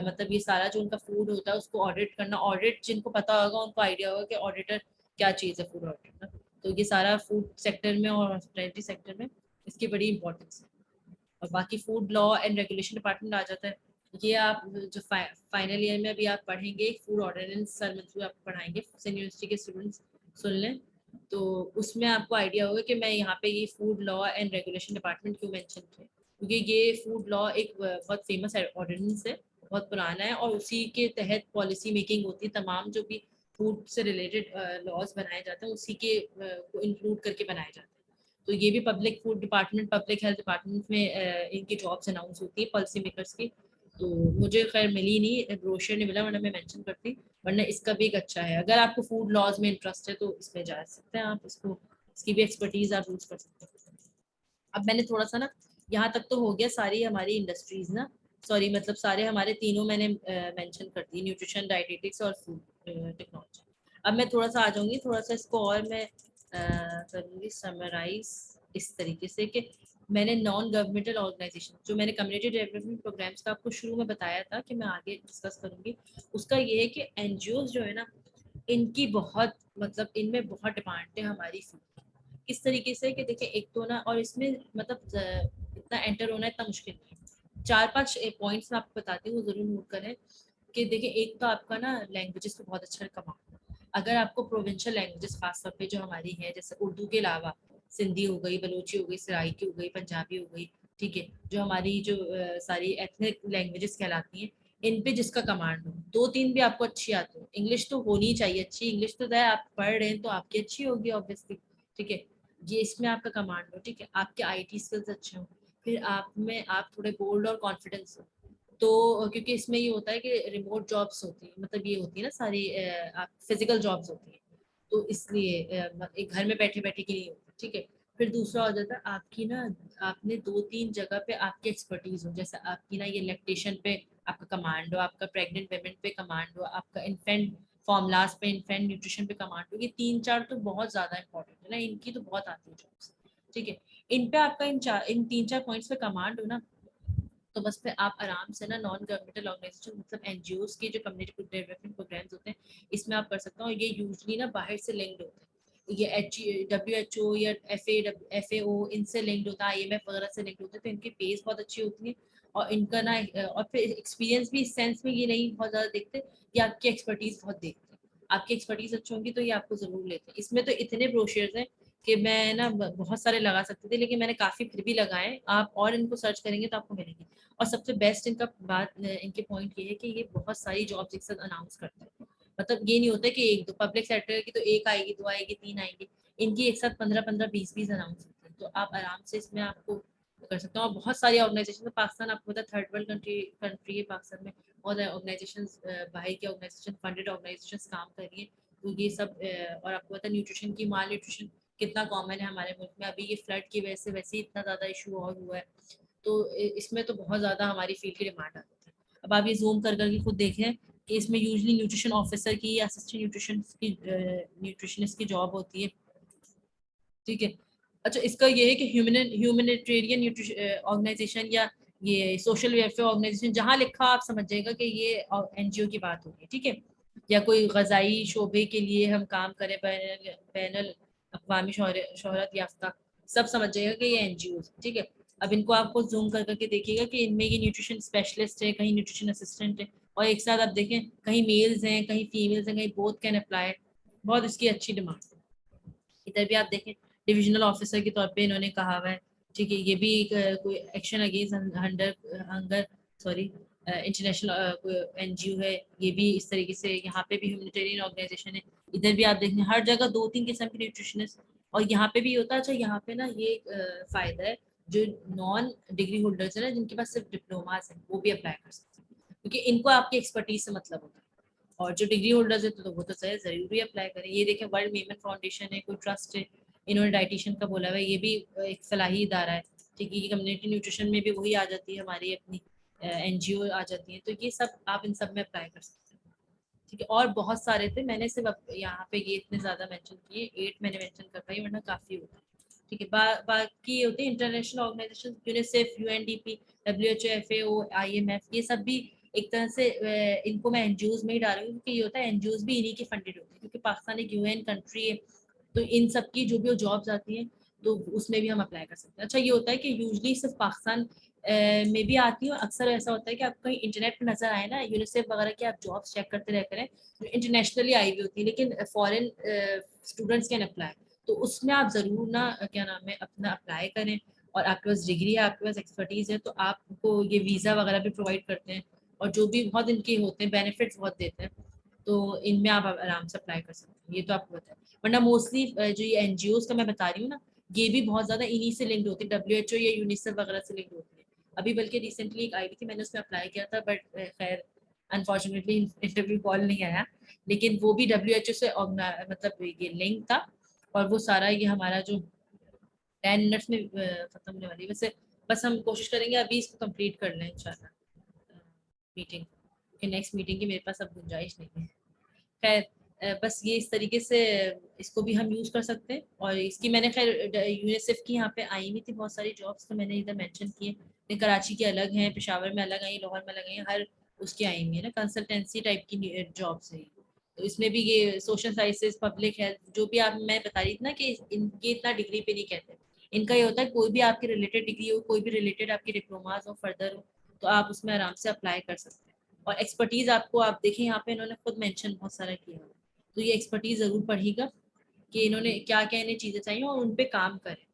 मतलब ये सारा जो उनका फूड होता है उसको ऑडिट करना, ऑडिट जिनको पता होगा उनको आइडिया होगा कि ऑडिटर क्या चीज़ है, फूड ऑडिटर ना। तो ये सारा फूड सेक्टर में और हॉस्पिटैलिटी सेक्टर में इसकी बड़ी इंपॉर्टेंस है। और बाकी food law and regulation department आ जाता है। ये आप जो फाइनल ईयर में अभी आप पढ़ेंगे फूड ऑर्डिनेंस सर मतलब आप पढ़ाएंगे, यूनिवर्सिटी के स्टूडेंट्स सुन लें, तो उसमें आपको आइडिया होगा कि मैं यहाँ पे ये food law and regulation department क्यों मेंशन किया, क्योंकि ये फूड लॉ एक बहुत फेमस ऑर्डिनेंस है, बहुत पुराना है, और उसी के तहत पॉलिसी मेकिंग होती है। तमाम जो भी फूड से रिलेटेड लॉज बनाए जाते हैं उसी के को इंक्लूड करके बनाए जाते हैं। तो ये भी public food department, public health department में इनकी जॉब्स अनाउंस होती है पॉलिसी मेकर्स की। तो मुझे खैर मिली नहीं, ब्रोशर नहीं मिला, वरना मैं मेंशन करती, वरना इसका भी एक अच्छा है। अगर आपको फूड लॉज में इंटरेस्ट है तो इसमें जा सकते हैं आप, इसको इसकी भी एक्सपर्टीज आप यूज कर सकते हैं। अब मैंने थोड़ा सा ना यहाँ तक तो हो गया सारी हमारी इंडस्ट्रीज ना, सॉरी मतलब सारे हमारे तीनों मैंने मेंशन कर दी, न्यूट्रिशन, डाइटेटिक्स और फूड टेक्नोलॉजी। अब मैं थोड़ा सा आ जाऊंगी, थोड़ा सा इसको और मैं करूँगी समराइज इस तरीके से कि मैंने नॉन गवर्नमेंटल ऑर्गेनाइजेशन जो मैंने कम्युनिटी डेवलपमेंट प्रोग्राम्स का आपको शुरू में बताया था कि मैं आगे डिस्कस करूँगी, उसका ये है कि एनजीओ जो है ना इनकी बहुत मतलब इनमें बहुत डिमांड है हमारी फूड। इस तरीके से कि देखिए एक तो ना, और इसमें मतलब इतना एंटर होना इतना मुश्किल नहीं है। 4-5 पॉइंट्स मैं आपको बताती हूँ, जरूर नोट करें कि देखिए एक तो आपका ना लैंग्वेजेस पे बहुत अच्छा कमांड। अगर आपको प्रोविंशियल लैंग्वेजेस खासतौर पे जो हमारी है, जैसे उर्दू के अलावा सिंधी हो गई, बलोची हो गई, सराइकी हो गई, पंजाबी हो गई, ठीक है, जो हमारी जो सारी एथनिक लैंग्वेजेस कहलाती हैं, इन पे जिसका कमांड हो, 2-3 भी आपको अच्छी आती हो, इंग्लिश तो होनी चाहिए अच्छी, इंग्लिश तो आप पढ़ रहे हैं तो आपकी अच्छी होगी ऑब्वियसली, ठीक है, ये इसमें आपका कमांड हो, ठीक है, आपके आईटी स्किल्स अच्छे हो, फिर आप थोड़े बोल्ड और कॉन्फिडेंस हो, तो क्योंकि इसमें ये होता है कि रिमोट जॉब्स होती है, मतलब ये होती है ना सारी आप फिजिकल जॉब्स होती है, तो इसलिए एक घर में बैठे बैठे की नहीं होती, ठीक है। फिर दूसरा हो जाता है आपकी ना, आपने 2-3 जगह पे आपकी एक्सपर्टीज हो, जैसे आपकी ना ये लैक्टेशन पे आपका कमांड हो, आपका प्रेग्नेंट वेमेन पे कमांड हो, आपका इन्फेंट फॉर्मूलाज पे, इन्फेंट न्यूट्रिशन पे कमांड हो, ये 3-4 तो बहुत ज्यादा इंपॉर्टेंट है ना, इनकी तो बहुत आती है जॉब्स, ठीक है। इन पे आपका इन 3-4 पॉइंट्स पे कमांड हो ना, तो बस फिर आप आराम से ना नॉन गवर्नमेंटल ऑर्गेनाइजेशन मतलब एनजीओज के जो कम्युनिटी डेवलपमेंट प्रोग्राम्स होते हैं इसमें आप कर सकते हो। और ये यूजली ना बाहर से लिंक्ड होते हैं, ये WHO या FAO इनसे लिंक्ड होता है, IMF वगैरह से लिंक्ड होते हैं, तो इनकी पेज बहुत अच्छी होती है। और इनका ना और फिर एक्सपीरियंस भी इस सेंस में ये नहीं बहुत ज़्यादा देखते कि आपकी एक्सपर्टीज बहुत देखते हैं। आपकी एक्सपर्टीज अच्छी होंगी तो ये आपको ज़रूर लेते हैं। इसमें तो इतने ब्रोशर्स हैं कि मैं ना बहुत सारे लगा सकती थी, लेकिन मैंने काफ़ी फिर भी लगाए। आप और इनको सर्च करेंगे तो आपको मिलेंगे। और सबसे बेस्ट इनका बात इनके पॉइंट ये है कि ये बहुत सारी जॉब्स एक साथ अनाउंस करते हैं। मतलब ये नहीं होता कि एक दो पब्लिक सेक्टर की तो एक आएगी, दो आएगी, तीन आएगी। इनकी एक साथ 15-15, 20-20 अनाउंस होती है। तो आप आराम से इसमें आपको कर सकते हो। और बहुत सारी ऑर्गेनाइजेशन, पाकिस्तान आपको पता है थर्ड वर्ल्ड कंट्री है पाकिस्तान में, और ऑर्गेनाइजेशन बाहर की ऑर्गेनाइजेशन फंडेड ऑर्गेनाइजेशन काम कर रही है। तो ये सब और आपको पता है न्यूट्रिशन की, माल न्यूट्रिशन कितना कॉमन है हमारे मुल्क में। अभी ये फ्लड की वजह से वैसे ही इतना ज़्यादा इशू और हुआ है। तो इसमें तो बहुत ज़्यादा हमारी फील्ड की डिमांड आ जाती है। अब आप ये जूम कर करके खुद देखें कि इसमें यूजली न्यूट्रिशन ऑफिसर की या असिस्टेंट न्यूट्रिशनिस्ट की जॉब होती है, ठीक है। अच्छा, इसका ये है कि ह्यूमनिटेरियन ऑर्गेनाइजेशन या ये सोशल वेलफेयर ऑर्गेनाइजेशन जहाँ लिखा आप समझ जाएगा कि ये एनजीओ की बात होगी, ठीक है। या कोई गजाई शोबे के लिए हम काम करें, बैनल अक़वामी शोहरत याफ्ता, सब समझ जाएगा कि ये एनजीओ, ठीक है। अब इनको आपको जूम कर करके देखिएगा कि इनमें ये न्यूट्रिशन स्पेशलिस्ट है, कहीं न्यूट्रिशन असिस्टेंट है, और एक साथ आप देखें कहीं मेल्स हैं, कहीं फीमेल्स हैं, कहीं बोथ कैन अप्लाई। बहुत इसकी अच्छी डिमांड है। इधर भी आप देखें डिविजनल ऑफिसर के तौर पे इन्होंने कहा हुआ है, ठीक है। ये भी एक कोई action against hunger sorry international NGO है। ये भी इस तरीके से यहाँ पे भी ह्यूमनिटेरियन ऑर्गेनाइजेशन है। इधर भी आप देखें हर जगह 2-3 किस्म के न्यूट्रिशनिस्ट। और यहाँ पे भी होता है। अच्छा, यहाँ पे ना ये एक फायदा है, जो नॉन डिग्री होल्डर्स है ना, जिनके पास सिर्फ डिप्लोमास है, वो भी अप्लाई कर सकते हैं, क्योंकि इनको आपकी एक्सपर्टीज से मतलब होता है। और जो डिग्री होल्डर्स है तो वो तो सही जरूरी अप्लाई करें। ये देखें वर्ल्ड वीमेन फाउंडेशन है, कोई ट्रस्ट है, इन्होंने डाइटिशियन का बोला हुआ है। ये भी एक सलाही इदारा है, ठीक है। कम्युनिटी न्यूट्रिशन में भी वही आ जाती है, हमारी अपनी एनजीओ आ जाती है। तो ये सब आप इन सब में अप्लाई कर सकते हैं, ठीक है। और बहुत सारे थे, मैंने सिर्फ यहाँ पे ये इतने ज़्यादा मेंशन किए, 8 मैंने मेंशन कर पाई, वरना काफ़ी होता है, ठीक है। बाकी होते हैं international organisation, UNICEF, UNDP, WHO, FAO, IMF, ये सब भी एक तरह से इनको मैं एनजीओज में ही डाल रही हूँ, क्योंकि ये होता है एनजीओज भी इन्हीं के फंडेड होते हैं, क्योंकि पाकिस्तान एक UN कंट्री है। तो इन सब की जो भी जॉब्स आती हैं तो उसमें भी हम अप्लाई कर सकते हैं। अच्छा, ये होता है कि यूजली सिर्फ पाकिस्तान में भी आती है, और अक्सर ऐसा होता है कि आप कहीं इंटरनेट पर नजर आए ना यूनिसेफ वगैरह की, आप जॉब्स चेक करते रह करें, जो इंटरनेशनली आई हुई होती है, लेकिन फॉरेन स्टूडेंट्स कैन अप्लाई। तो उसमें आप ज़रूर ना क्या नाम है अपना अप्लाई करें। और आपके पास डिग्री है, आपके पास एक्सपर्टीज़ है, तो आपको ये वीज़ा वगैरह भी प्रोवाइड करते हैं, और जो भी बहुत इनके होते हैं बेनिफिट्स बहुत देते हैं। तो इनमें आप आराम से अप्लाई कर सकते हैं, ये तो आपको पता है। वरना मोस्टली जो ये एनजीओज का मैं बता रही हूँ ना, ये भी बहुत ज़्यादा इन्हीं से लिंक्ड होती है, WHO या यूनिसेफ वगैरह से लिंक्ड होती है। अभी बल्कि रिसेंटली एक आई थी, मैंने उसमें अप्लाई किया था, बट खैर अनफॉर्चुनेटली इंटरव्यू कॉल नहीं आया। लेकिन वो भी WHO से मतलब ये लिंक था। और वो सारा ये हमारा जो 10 मिनट्स में खत्म होने वाली है वैसे। बस हम कोशिश करेंगे अभी इसको कंप्लीट कर लें इंशाल्लाह मीटिंग, कि नेक्स्ट मीटिंग की मेरे पास अब गुंजाइश नहीं है। खैर बस ये इस तरीके से इसको भी हम यूज़ कर सकते हैं। और इसकी मैंने खैर यूनिसेफ की यहाँ पे आई हुई थी बहुत सारी जॉब्स, तो मैंने इधर मेंशन किए। कराची की अलग हैं, पेशावर में अलग आई, लाहौर में अलग आई, हर उसकी आई हुई है ना, कंसल्टेंसी टाइप की जॉब्स है। तो इसमें भी ये सोशल साइंसेज, पब्लिक हेल्थ, जो भी आप मैं बता रही थी ना कि इनके इतना डिग्री पे नहीं कहते। इनका ये होता है कोई भी आपकी रिलेटेड डिग्री हो, कोई भी रिलेटेड आपकी डिप्लोमाज हो, फर्दर हो, तो आप उसमें आराम से अप्लाई कर सकते हैं। और एक्सपर्टीज आपको आप देखें यहाँ पे इन्होंने खुद मेंशन बहुत सारा किया है। तो ये एक्सपर्टीज जरूर पढ़िएगा कि इन्होंने क्या क्या इन्हें चीज़ें चाहिए, और उन पे काम करें।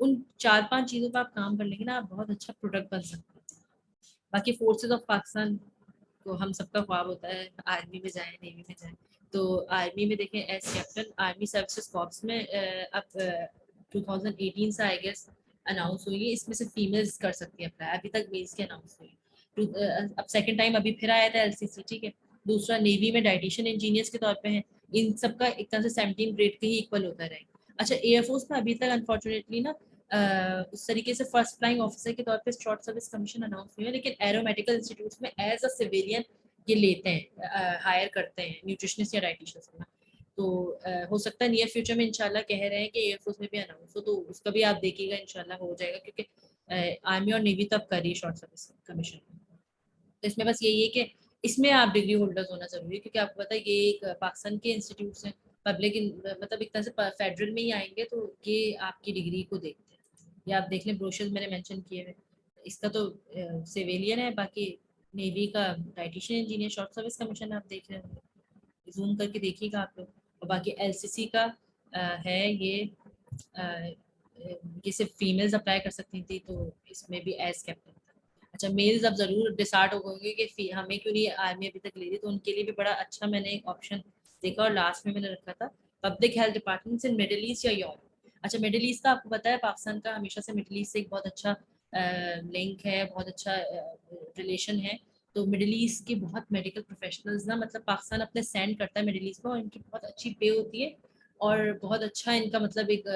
उन 4-5 चीज़ों पर आप काम कर लेंगे ना, आप बहुत अच्छा प्रोडक्ट बन सकते हैं। बाकी फोर्सेज ऑफ पाकिस्तान तो हम सबका ख्वाब होता है आर्मी में जाएं, नेवी में जाएं। तो आर्मी में देखें as captain army services corps में अब 2018 से आई गेस अनाउंस हुई है। इसमें से फीमेल्स कर सकती है अप्लाई, अभी तक मेल्स के अनाउंस हुई। अब सेकंड टाइम अभी फिर आया था LCC, ठीक है। दूसरा नेवी में डाइटिशियन इंजीनियर्स के तौर पे है। इन सबका एक तरह से 17 ग्रेड के ही इक्वल होता रहेगा। अच्छा, एयरफोर्स में अभी तक अनफॉर्चुनेटली ना उस तरीके से फर्स्ट फ्लाइंग ऑफिसर के तौर पे शॉर्ट सर्विस कमीशन अनाउंस हुई है, लेकिन एरोमेडिकल इंस्टीट्यूट्स में एज अ सिविलियन ये लेते हैं, हायर करते हैं न्यूट्रिशनिस्ट या डाइटिशियंस में। तो हो सकता है नियर फ्यूचर में इंशाल्लाह कह रहे हैं कि एयरफोर्स में भी अनाउंस हो, तो उसका भी आप देखिएगा, इंशाल्लाह हो जाएगा। क्योंकि आर्मी और नेवी तब करिए शॉर्ट सर्विस कमीशन। तो इसमें बस यही है कि इसमें आप डिग्री होल्डर्स होना जरूरी है, क्योंकि आपको पता है ये एक पाकिस्तान के इंस्टीट्यूट हैं, पब्लिक मतलब एक तरह से फेडरल में ही आएंगे, तो ये आपकी डिग्री को देखते हैं। ये आप देख लें, ब्रोशर्स मैंने मेंशन किए हुए। इसका तो सिविलियन है, बाकी नेवी का dietitian engineer short service commission आप देख रहे हैं, जूम करके देखिएगा आप लोग। और बाकी एलसीसी का है ये सिर्फ फीमेल्स अप्लाई कर सकती थी, तो इसमें भी एज कैप्टन। अच्छा, मेल्स अब जरूर डिसाइड होंगे कि हमें क्यों नहीं आर्मी अभी तक ले रही, तो उनके लिए भी बड़ा अच्छा मैंने एक ऑप्शन देखा और लास्ट में मैंने रखा था, public health department in middle east या यूरोप। अच्छा, मिडिल ईस्ट का आपको पता है पाकिस्तान का हमेशा से मिडिल ईस्ट से एक बहुत अच्छा लिंक है, बहुत अच्छा रिलेशन है। तो मिडिल ईस्ट के बहुत मेडिकल प्रोफेशनल्स ना, मतलब पाकिस्तान अपने सेंड करता है मिडिल ईस्ट में, और इनकी बहुत अच्छी पे होती है और बहुत अच्छा इनका मतलब एक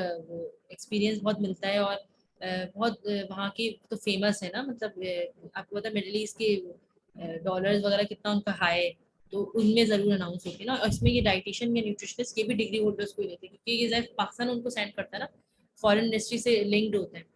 एक्सपीरियंस बहुत मिलता है। और बहुत वहाँ की तो फेमस है ना, मतलब आपको पता है मिडिल ईस्ट के डॉलर्स वगैरह कितना उनका हाई है, तो उनमें जरूर अनाउंस होती है ना। और इसमें ये डाइटिशियन या न्यूट्रिशनिस्ट ये भी डिग्री होल्डर्स को ही लेते हैं, क्योंकि ये पाकिस्तान उनको सेंड करता है ना, फॉरेन इंडस्ट्री से लिंक्ड होते हैं।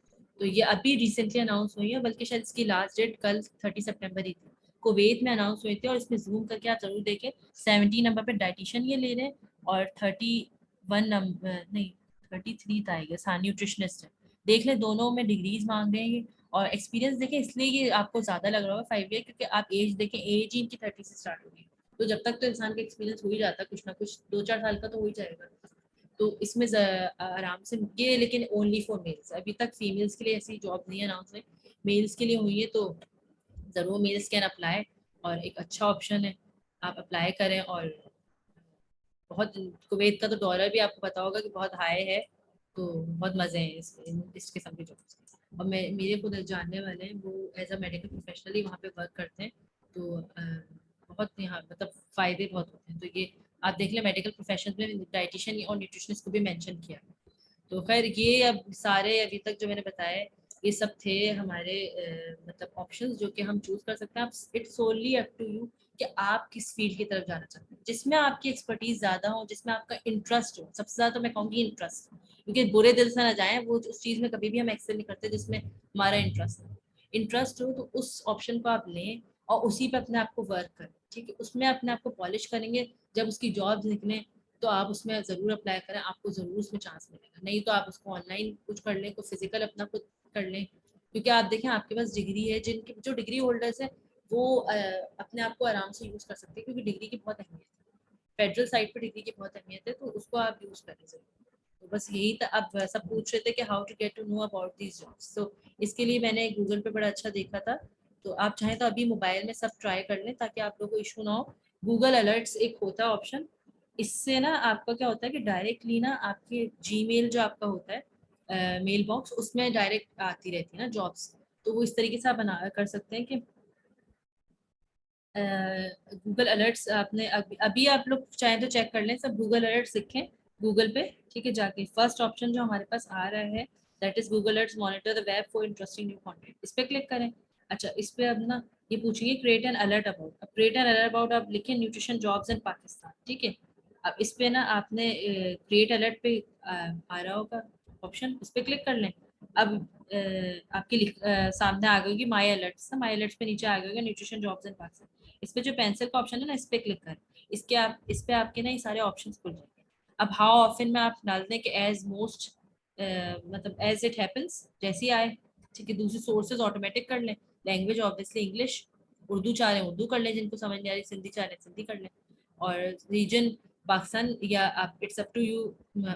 तो ये अभी रिसेंटली अनाउंस हुई है, बल्कि शायद इसकी लास्ट डेट कल 30 सितंबर ही थी, कुवैत में अनाउंस हुई थी। और इसमें जूम करके आप जरूर देखें, 70 नंबर पे डाइटिशियन ये ले रहे हैं, और 31 नंबर नहीं 33 था आएगा हाँ न्यूट्रिशनिस्ट है। देख ले, दोनों में डिग्रीज मांग रहे हैं ये। और एक्सपीरियंस देखें, इसलिए ये आपको ज्यादा लग रहा होगा 5 ईयर, क्योंकि आप एज देखें, एज ही इनकी 30 से स्टार्ट होगी। तो जब तक तो इंसान का एक्सपीरियंस हो ही जाता है कुछ ना कुछ, 2-4 साल का तो हो ही जाएगा। तो इसमें आराम से ये, लेकिन ओनली फॉर मेल्स, अभी तक फीमेल्स के लिए ऐसी जॉब नहीं अनाउंस हुई, मेल्स के लिए हुई है। तो ज़रूर मेल्स कैन अप्लाई, और एक अच्छा ऑप्शन है, आप अप्लाई करें। और बहुत, कुवैत का तो डॉलर भी आपको पता होगा कि बहुत हाई है, तो बहुत मज़े हैं इस किस्म के जॉब्स के। और मेरे खुद जानने वाले हैं, वो एज अ मेडिकल प्रोफेशनली वहाँ पे वर्क करते हैं, तो बहुत यहाँ मतलब फ़ायदे बहुत होते हैं। तो ये आप देख लें, मेडिकल प्रोफेशन में डाइटिशियन और न्यूट्रिशनिस्ट को भी मेंशन किया। तो खैर ये अब सारे अभी तक जो मैंने बताए, ये सब थे हमारे मतलब ऑप्शंस जो कि हम चूज कर सकते हैं। आप इट्स सोनली अप टू यू कि आप किस फील्ड की तरफ जाना चाहते हैं, जिसमें आपकी एक्सपर्टीज ज़्यादा हो, जिसमें आपका इंटरेस्ट हो। सबसे ज़्यादा तो मैं कहूँगी इंटरेस्ट, क्योंकि बुरे दिल से ना जाए वो, उस चीज़ में कभी भी हम एक्सेल नहीं करते जिसमें हमारा इंटरेस्ट हो। तो उस ऑप्शन को आप लें और उसी पे अपने आप को वर्क करें, ठीक है। उसमें अपने आप को पॉलिश करेंगे, जब उसकी जॉब्स निकलें तो आप उसमें ज़रूर अप्लाई करें, आपको ज़रूर उसमें चांस मिलेगा। नहीं तो आप उसको ऑनलाइन कुछ कर लें, कुछ फिजिकल अपना कुछ कर लें, क्योंकि आप देखें आपके पास डिग्री है, जिनके जो डिग्री होल्डर्स हैं वो अपने आप को आराम से यूज़ कर सकते हैं, क्योंकि डिग्री की बहुत अहमियत है, फेडरल साइड पर डिग्री की बहुत अहमियत है, तो उसको आप यूज़ करें ज़रूर। तो बस यही था। अब सब पूछ रहे थे कि how to get to know about these jobs, तो इसके लिए मैंने गूगल पे बड़ा अच्छा देखा था। तो आप चाहें तो अभी मोबाइल में सब ट्राई कर लें, ताकि आप लोगों को इशू ना हो। गूगल अलर्ट्स एक होता है ऑप्शन, इससे ना आपका क्या होता है कि डायरेक्टली ना आपके जीमेल जो आपका होता है मेल बॉक्स, उसमें डायरेक्ट आती रहती है ना जॉब्स। तो वो इस तरीके से आप बना कर सकते हैं कि गूगल अलर्ट्स आपने अभी आप लोग चाहें तो चेक कर लें, सब गूगल अलर्ट्स लिखें गूगल पे, ठीक है। जाके फर्स्ट ऑप्शन जो हमारे पास आ रहा है, that is Google alerts monitor the web for interesting new content, इस पर क्लिक करें। अच्छा, इस पे अब ना ये पूछेंगे क्रिएट एन अलर्ट अबाउट, अब क्रिएट एन अलर्ट अबाउट आप लिखें न्यूट्रिशन जॉब्स इन पाकिस्तान, ठीक है। अब इस पे ना आपने क्रिएट अलर्ट पे आ रहा होगा ऑप्शन, उस पर क्लिक कर लें। अब आपके सामने आ गई माई अलर्ट्स, माई अलर्ट्स पे नीचे आ गएगा न्यूट्रिशन जॉब्स इन पाकिस्तान। इस पे जो पेंसिल का ऑप्शन है ना, इस पे क्लिक करें। इस पे आपके ना ये सारे ऑप्शंस खुल जाएंगे। अब हाउ ऑफन में आप डाल दें कि एज मोस्ट मतलब एज इट हैपेंस, जैसे ही आए, ठीक है। दूसरी सोर्सेज ऑटोमेटिक कर लें, लैंग्वेज ऑब्वियसली इंग्लिश, उर्दू चाह रहे हैं उर्दू कर लें, जिनको समझ नहीं आ रही सिंधी चाह रहे हैं सिंधी कर लें, और रीजन पाकिस्तान या आप it's up to you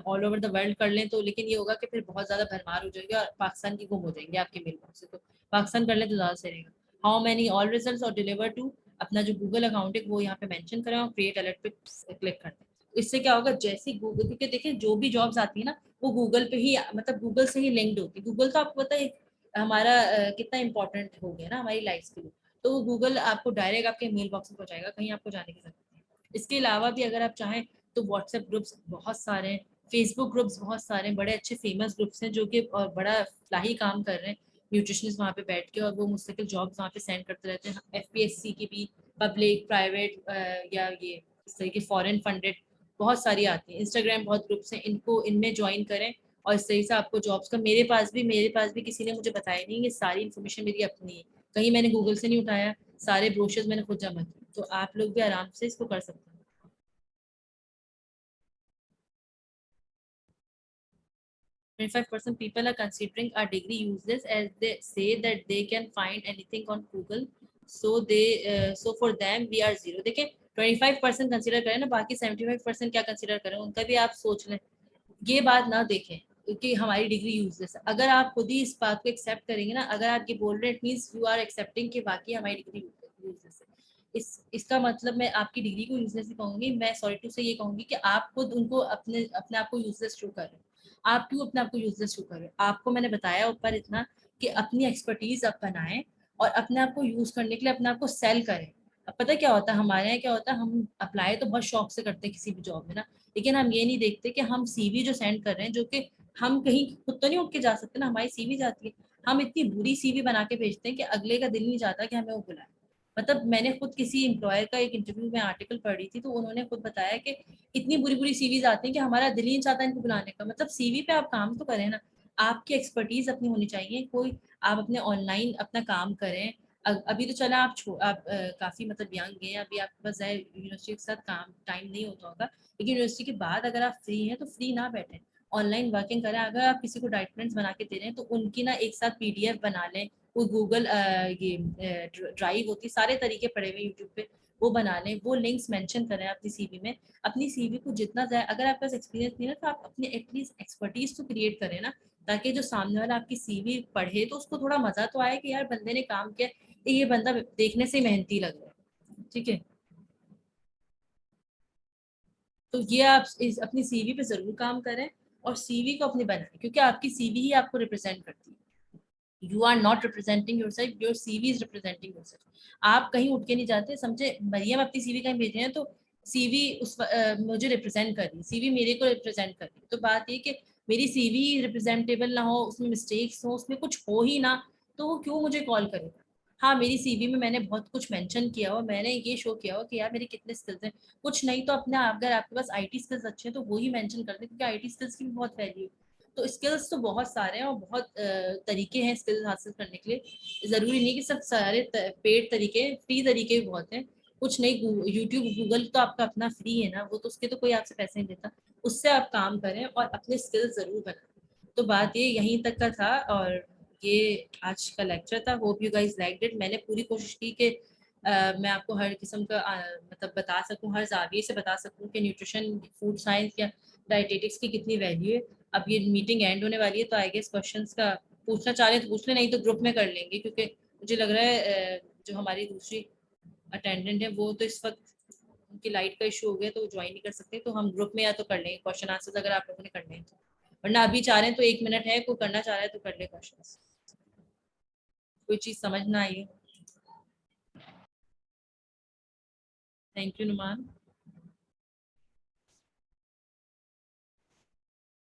all over the world कर लें। तो लेकिन ये होगा कि फिर बहुत ज़्यादा भरमार हो जाएगी और पाकिस्तान की गुम हो जाएंगे आपके मेल बॉक्स से, तो पाकिस्तान कर लें तो ज़्यादा सही रहेगा। हाउ मैनी ऑल रिजल्ट्स और डिलीवर टू, अपना जो गूगल अकाउंट है वो यहाँ पे मेंशन करें और क्रिएट अलर्ट पे क्लिक कर दें। इससे क्या होगा, जैसे गूगल, क्योंकि देखिए जो भी जॉब्स आती है ना वो गूगल पे ही, मतलब गूगल से ही लिंक्ड होती है। गूगल तो आपको पता है हमारा कितना इंपॉर्टेंट हो गया ना हमारी लाइफ के लिए, तो वो गूगल आपको डायरेक्ट आपके मेल बॉक्स में पहुंचाएगा, कहीं आपको जाने की जरूरत नहीं। इसके अलावा भी अगर आप चाहें तो व्हाट्सएप ग्रुप्स बहुत सारे हैं, फेसबुक ग्रुप्स बहुत सारे हैं, बड़े अच्छे फेमस ग्रुप्स हैं जो कि बड़ा फलाही काम कर रहे हैं न्यूट्रिशनिस्ट वहाँ पे बैठ के, और वो मुस्तकिल जॉब्स वहाँ पे सेंड करते रहते हैं। एफपीएससी की भी, पब्लिक प्राइवेट या ये इस तरह के फॉरेन फंडेड बहुत सारी आती हैं। इंस्टाग्राम बहुत ग्रुप्स हैं, इनको इनमें ज्वाइन करें और इस तरीके से आपको जॉब्स का मेरे पास भी किसी ने मुझे बताया नहीं, ये सारी इन्फॉर्मेशन मेरी अपनी है, कहीं मैंने गूगल से नहीं उठाया, सारे ब्रोशर्स मैंने खुद जमा किए, तो आप लोग भी आराम से इसको कर सकते हैं। 25% people are considering a degree useless as they say that they can find anything on Google, so for them we are zero. देखिए 25% कंसिडर करें ना, बाकी 75% क्या कंसिडर करें उनका भी आप सोच लें, ये बात ना देखें कि हमारी डिग्री यूजलेस है। अगर आप खुद ही इस बात को एक्सेप्ट करेंगे ना, अगर आप ये बोल रहे हैं, it means you are accepting कि बाकी हमारी डिग्री यूजलेस है। इसका मतलब मैं आपकी डिग्री को यूजलेस नहीं कहूंगी, मैं सॉरी टू से ये कहूंगी कि आप खुद उनको अपने अपने आप को यूजलेस शो कर रहे हैं। आप क्यों अपने आप को यूजलेस शो कर रहे हैं? आपको मैंने बताया ऊपर इतना कि अपनी एक्सपर्टीज आप बनाएं और अपने आप को यूज करने के लिए अपने आप को सेल करें। अब पता क्या होता है हमारे यहाँ, क्या होता है, हम अप्लाई तो बहुत शौक से करते हैं किसी भी जॉब में ना, लेकिन हम ये नहीं देखते कि हम सीवी जो सेंड कर रहे हैं, जो कि हम कहीं खुद तो नहीं उठ के जा सकते ना, हमारी सीवी जाती है, हम इतनी बुरी सीवी बना के भेजते हैं कि अगले का दिल नहीं चाहता कि हमें वो बुलाए। मतलब मैंने खुद किसी एम्प्लॉयर का एक इंटरव्यू में आर्टिकल पढ़ रही थी, तो उन्होंने खुद बताया कि इतनी बुरी बुरी सीवीज आती हैं कि हमारा दिल ही नहीं चाहता इनको बुलाने का। मतलब सीवी पे आप काम तो करें ना, आपकी एक्सपर्टीज अपनी होनी चाहिए कोई, आप अपने ऑनलाइन अपना काम करें। अभी तो चला आप काफी मतलब यंग हैं, अभी आपके पास यूनिवर्सिटी के साथ काम टाइम नहीं होता होगा, लेकिन यूनिवर्सिटी के बाद अगर आप फ्री हैं तो फ्री ना बैठें, ऑनलाइन वर्किंग करें। अगर आप किसी को डॉक्यूमेंट्स बना के दे रहे हैं तो उनकी ना एक साथ पीडीएफ बना लें, कोई गूगल ये ड्राइव होती है, सारे तरीके पड़े हुए यूट्यूब पे, वो बना लें, वो लिंक्स मेंशन करें अपनी सीवी में। अपनी सीवी को जितना जाए, अगर आपके पास एक्सपीरियंस नहीं है तो आप अपनी एटलीस्ट एक्सपर्टीज तो क्रिएट करें ना, ताकि जो सामने वाला आपकी सीवी पढ़े तो उसको थोड़ा मजा तो आए कि यार बंदे ने काम किया, ये बंदा देखने से मेहनती लग रहा है। ठीक है, तो ये आप अपनी सीवी पे जरूर काम करें और सीवी को अपनी बनाएं, क्योंकि आपकी सीवी ही आपको रिप्रेजेंट करती है। You are not representing yourself, your CV is representing yourself. आप कहीं उठ के नहीं जाते, समझे, मरियम अपनी सीवी कहीं भेज रहे हैं तो सीवी मुझे रिप्रेजेंट कर रही है, सीवी मेरे को रिप्रेजेंट कर रही है। तो बात ये कि मेरी सीवी रिप्रेजेंटेबल ना हो, उसमें मिस्टेक्स हो, उसमें कुछ हो ही ना, तो वो क्यों मुझे कॉल करेगा? हाँ, मेरी सीवी में मैंने बहुत कुछ मेंशन किया हो, मैंने ये शो किया हो कि यार मेरे कितने स्किल्स हैं, कुछ नहीं तो अपने, अगर आपके पास आईटी स्किल्स अच्छे हैं तो वो ही मेंशन कर दें, क्योंकि आईटी स्किल्स की भी बहुत वैल्यू है। तो स्किल्स तो बहुत सारे हैं और बहुत तरीके हैं स्किल्स हासिल करने के लिए, ज़रूरी नहीं कि सब सारे पेड तरीके, फ्री तरीके भी बहुत हैं। कुछ नहीं, यूट्यूब गूगल तो आपका अपना फ्री है ना, वो तो उसके तो कोई आपसे पैसे नहीं देता, उससे आप काम करें और अपने स्किल्स ज़रूर बनाएं। तो बात ये यहीं तक का था और ये आज का लेक्चर था। Hope you guys liked it. मैंने पूरी कोशिश की कि मैं आपको हर किस्म का मतलब बता सकूं, हर जाविये से बता सकूं कि न्यूट्रिशन, फूड साइंस या डाइटेटिक्स की कितनी वैल्यू है। अब ये मीटिंग एंड होने वाली है, तो आई गेस क्वेश्चंस का पूछना चाह रहे हैं तो पूछ लें, नहीं तो ग्रुप में कर लेंगे, क्योंकि मुझे लग रहा है जो हमारी दूसरी अटेंडेंट है वो तो इस वक्त उनकी लाइट का इशू हो गया तो वो ज्वाइन नहीं कर सकते, तो हम ग्रुप में या तो कर लेंगे क्वेश्चन आंसर्स, अगर आप लोगों ने करने हैं तो। वरना अभी चाह रहे हैं तो 1 मिनट है, कोई करना चाह रहा है तो कर ले क्वेश्चन। कोई चीज़ समझ ना आई? Thank you Numan.